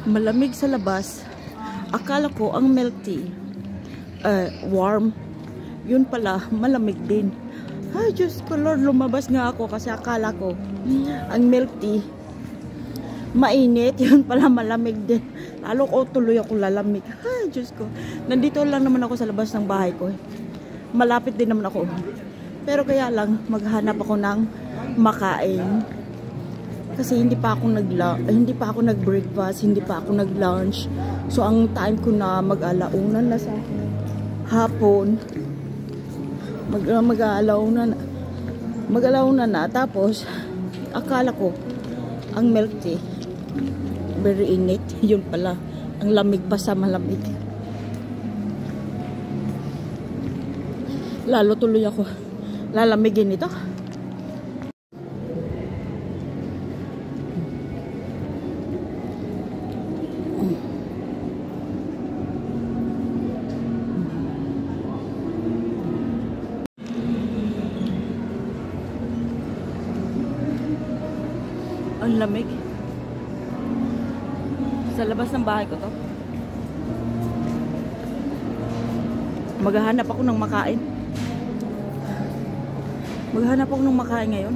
Malamig sa labas. Akala ko ang milk tea warm. Yun pala, malamig din. Ay, Diyos ko Lord, lumabas nga ako kasi akala ko ang milk tea mainit. Yun pala, malamig din. Lalo ko tuloy ako lalamig. Ay, Diyos ko. Nandito lang naman ako sa labas ng bahay ko. Malapit din naman ako. Pero kaya lang, maghanap ako ng makain. Kasi hindi pa ako nag-breakfast, hindi pa ako nag-lunch. So ang time ko na mag-alaunan na sa hapon. Mag-alaunan na. Tapos akala ko ang milk tea very init. Yun pala, ang lamig pa sa malamig. Lalo tuloy ako lalamigin ito. Ang lamig. Sa labas ng bahay ko to. Maghahanap ako ng makain. Maghahanap ako ng makain ngayon.